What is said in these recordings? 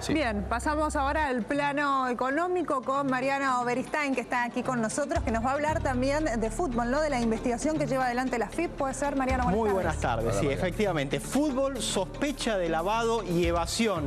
Sí. Bien, pasamos ahora al plano económico con Mariano Beristain, que está aquí con nosotros, que nos va a hablar también de fútbol, ¿no? De la investigación que lleva adelante la FIP. ¿Puede ser, Mariano? Muy buenas tardes, Hola, sí, Mariano. efectivamente. Fútbol, sospecha de lavado y evasión.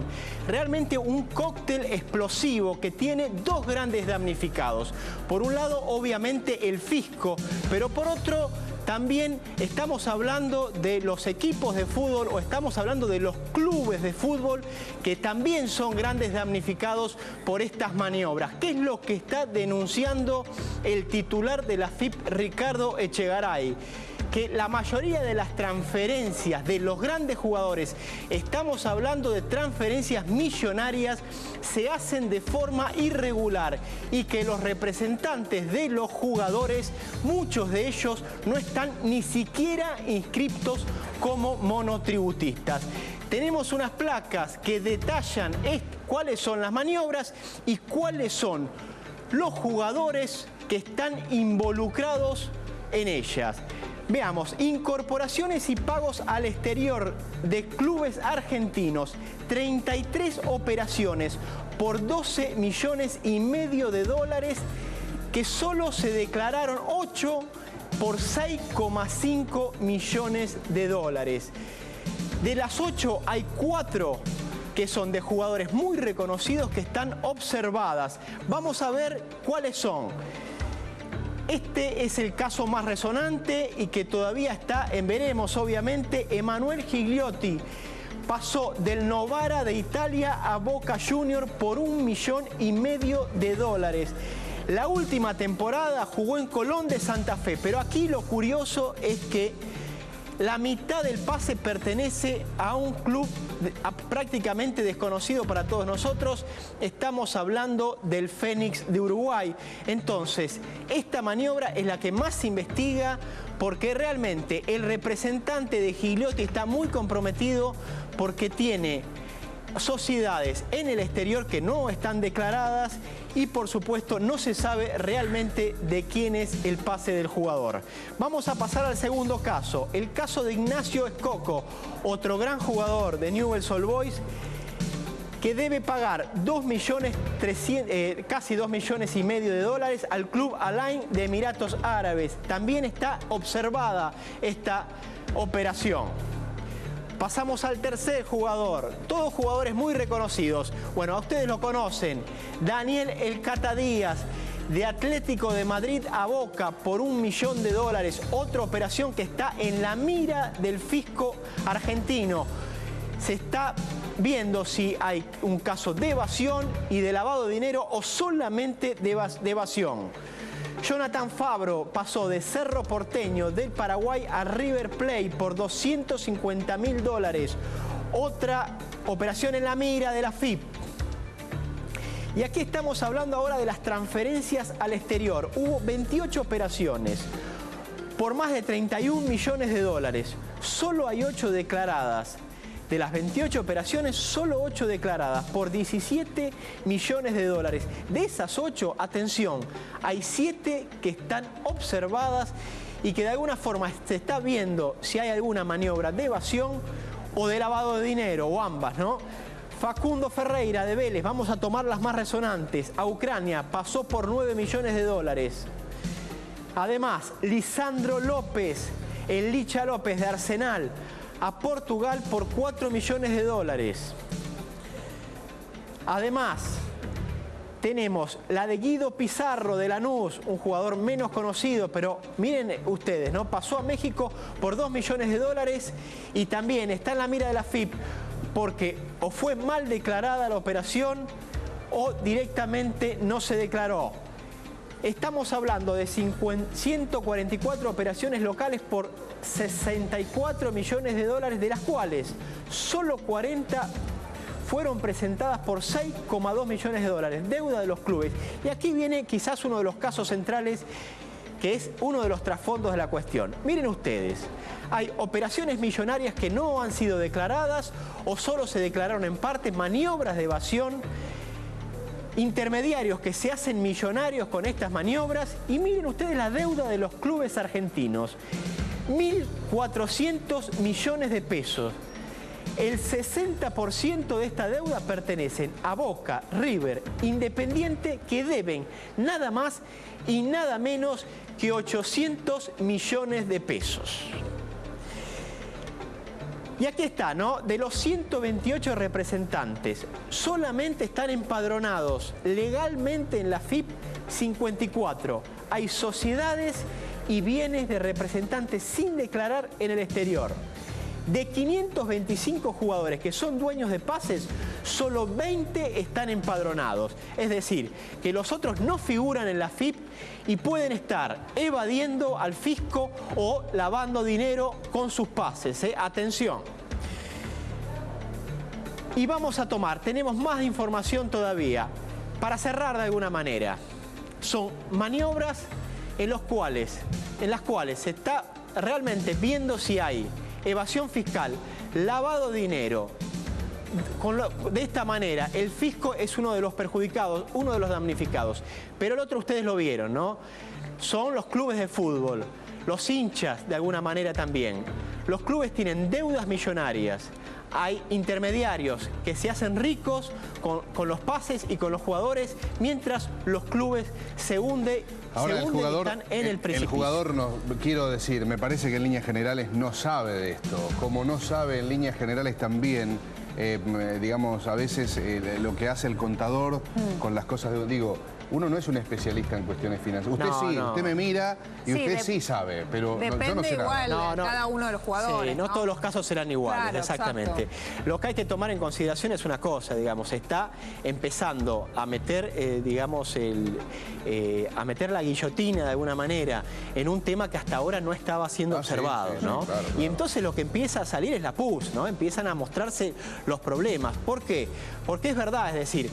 Realmente un cóctel explosivo que tiene dos grandes damnificados. Por un lado, obviamente, el fisco, pero por otro, también estamos hablando de los equipos de fútbol o estamos hablando de los clubes de fútbol que también son grandes damnificados por estas maniobras. ¿Qué es lo que está denunciando el titular de la FIP, Ricardo Echegaray? Que la mayoría de las transferencias de los grandes jugadores, estamos hablando de transferencias millonarias, se hacen de forma irregular y que los representantes de los jugadores, muchos de ellos no están ni siquiera inscriptos como monotributistas. Tenemos unas placas que detallan cuáles son las maniobras y cuáles son los jugadores que están involucrados en ellas. Veamos, incorporaciones y pagos al exterior de clubes argentinos, 33 operaciones por 12 millones y medio de dólares, que solo se declararon 8 por 6,5 millones de dólares. De las 8 hay 4 que son de jugadores muy reconocidos que están observadas. Vamos a ver cuáles son. Este es el caso más resonante y que todavía está en veremos, obviamente. Emanuel Gigliotti pasó del Novara de Italia a Boca Junior por 1,5 millones de dólares. La última temporada jugó en Colón de Santa Fe, pero aquí lo curioso es que la mitad del pase pertenece a un club prácticamente desconocido para todos nosotros. Estamos hablando del Fénix de Uruguay. Entonces, esta maniobra es la que más se investiga porque realmente el representante de Gigliotti está muy comprometido porque tiene sociedades en el exterior que no están declaradas y por supuesto no se sabe realmente de quién es el pase del jugador. Vamos a pasar al segundo caso, el caso de Ignacio Escoco, otro gran jugador de Newell's Old Boys que debe pagar casi 2,5 millones de dólares al club Al-Ain de Emiratos Árabes. También está observada esta operación. Pasamos al tercer jugador, todos jugadores muy reconocidos. Bueno, a ustedes lo conocen, Daniel El Cata Díaz, de Atlético de Madrid a Boca por 1 millón de dólares. Otra operación que está en la mira del fisco argentino. Se está viendo si hay un caso de evasión y de lavado de dinero o solamente de evasión. Jonathan Fabro pasó de Cerro Porteño del Paraguay a River Plate por 250.000 dólares. Otra operación en la mira de la FIP. Y aquí estamos hablando ahora de las transferencias al exterior. Hubo 28 operaciones por más de 31 millones de dólares. Solo hay 8 declaradas. De las 28 operaciones, solo 8 declaradas por 17 millones de dólares. De esas 8, atención, hay 7 que están observadas y que de alguna forma se está viendo si hay alguna maniobra de evasión o de lavado de dinero, o ambas, ¿no? Facundo Ferreira de Vélez, vamos a tomar las más resonantes. A Ucrania pasó por 9 millones de dólares. Además, Lisandro López, el Licha López de Arsenal, a Portugal por 4 millones de dólares. Además, tenemos la de Guido Pizarro de Lanús, un jugador menos conocido, pero miren ustedes, ¿no? Pasó a México por 2 millones de dólares y también está en la mira de la FIP porque o fue mal declarada la operación o directamente no se declaró. Estamos hablando de 144 operaciones locales por 64 millones de dólares, de las cuales solo 40 fueron presentadas por 6,2 millones de dólares, deuda de los clubes. Y aquí viene quizás uno de los casos centrales, que es uno de los trasfondos de la cuestión. Miren ustedes, hay operaciones millonarias que no han sido declaradas o solo se declararon en parte, maniobras de evasión, intermediarios que se hacen millonarios con estas maniobras. Y miren ustedes la deuda de los clubes argentinos, 1.400 millones de pesos. El 60% de esta deuda pertenecen a Boca, River, Independiente, que deben nada más y nada menos que 800 millones de pesos. Y aquí está, ¿no? De los 128 representantes, solamente están empadronados legalmente en la FIP 54. Hay sociedades y bienes de representantes sin declarar en el exterior. De 525 jugadores que son dueños de pases, solo 20 están empadronados. Es decir, que los otros no figuran en la FIP y pueden estar evadiendo al fisco o lavando dinero con sus pases. Atención. Y vamos a tenemos más información todavía. Para cerrar de alguna manera, son maniobras en las cuales se está realmente viendo si hay evasión fiscal, lavado de dinero. De esta manera, el fisco es uno de los perjudicados, uno de los damnificados. Pero el otro ustedes lo vieron, ¿no? Son los clubes de fútbol, los hinchas de alguna manera también. Los clubes tienen deudas millonarias. Hay intermediarios que se hacen ricos con los pases y con los jugadores, mientras los clubes se hunden. Ahora y están en el precipicio. El jugador, quiero decir, me parece que en líneas generales no sabe de esto. Como no sabe en líneas generales también, digamos, a veces lo que hace el contador con las cosas, uno no es un especialista en cuestiones financieras. Usted sí, usted me mira y usted sí sabe, pero depende yo no sé igual nada. cada uno de los jugadores. Sí, no todos los casos serán iguales, claro, exactamente. Exacto. Lo que hay que tomar en consideración es una cosa, digamos, está empezando a meter, a meter la guillotina de alguna manera en un tema que hasta ahora no estaba siendo observado, sí, ¿no? Claro. Y entonces lo que empieza a salir es la pus, ¿no? Empiezan a mostrarse los problemas. ¿Por qué? Porque es verdad, es decir,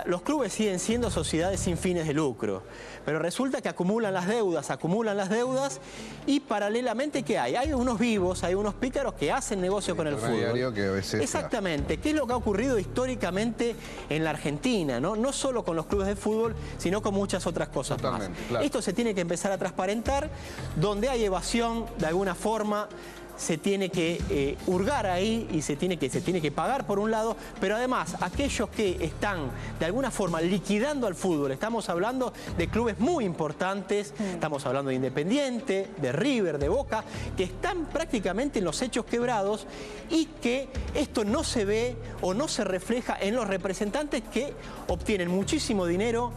los clubes siguen siendo sociedades sin fines de lucro, pero resulta que acumulan las deudas y paralelamente ¿qué hay? Hay unos vivos, hay unos pícaros que hacen negocio con el fútbol. Que a veces, exactamente, ¿qué es lo que ha ocurrido históricamente en la Argentina? No solo con los clubes de fútbol, sino con muchas otras cosas más. Claro. Esto se tiene que empezar a transparentar, donde hay evasión de alguna forma. Se tiene que hurgar ahí y se tiene que pagar por un lado, pero además aquellos que están de alguna forma liquidando al fútbol, estamos hablando de clubes muy importantes, estamos hablando de Independiente, de River, de Boca, que están prácticamente en los hechos quebrados y que esto no se ve o no se refleja en los representantes que obtienen muchísimo dinero.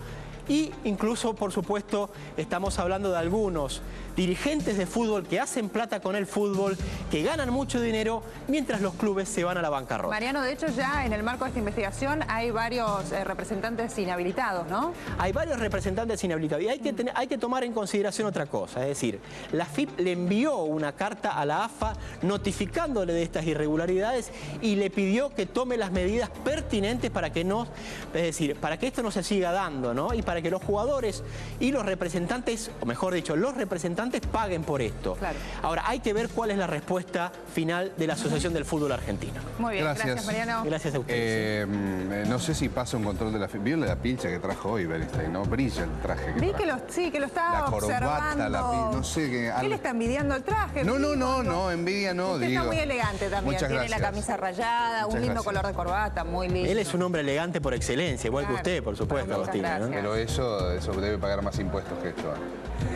Y incluso, por supuesto, estamos hablando de algunos dirigentes de fútbol que hacen plata con el fútbol, que ganan mucho dinero, mientras los clubes se van a la bancarrota. Mariano, de hecho ya en el marco de esta investigación hay varios representantes inhabilitados, ¿no? Hay varios representantes inhabilitados y hay que tomar en consideración otra cosa, es decir, la FIP le envió una carta a la AFA notificándole de estas irregularidades y le pidió que tome las medidas pertinentes para que para que esto no se siga dando, ¿no? Y para que los jugadores y los representantes, o mejor dicho, los representantes paguen por esto. Claro. Ahora, hay que ver cuál es la respuesta final de la Asociación del Fútbol Argentino. Muy bien, gracias Mariano. Gracias a ustedes. No sé si pasa un control de la FIP. ¿Vio la pilcha que trajo hoy, Bernstein? ¿No? Brilla el traje que trajo. Que lo estaba observando. No sé qué. ¿Qué le está envidiando el traje? No, envidia no. Usted está muy elegante también. Muchas Tiene gracias. la camisa rayada, un lindo color de corbata, muy lindo. Él es un hombre elegante por excelencia, igual que usted, por supuesto, Agostina, ¿no? Pero eso debe pagar más impuestos que esto.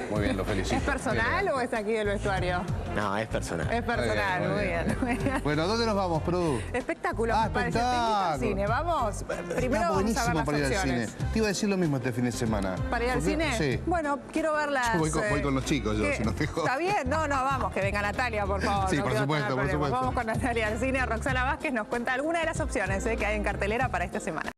Muy bien, lo felicito. ¿Es personal o es aquí del vestuario? No, es personal. Es personal, muy bien. Bueno, ¿dónde nos vamos, Produ? Espectáculo, me parece. Te invito al cine, vamos. Primero vamos a ver las para ir al opciones. cine. Te iba a decir lo mismo este fin de semana. ¿Para ir al cine? Sí. Bueno, quiero verlas. Voy con los chicos, yo, si no te jodas. Está bien, no, vamos, que venga Natalia, por favor. Sí, no por supuesto. Vamos con Natalia al cine. Roxana Vázquez nos cuenta alguna de las opciones que hay en cartelera para esta semana.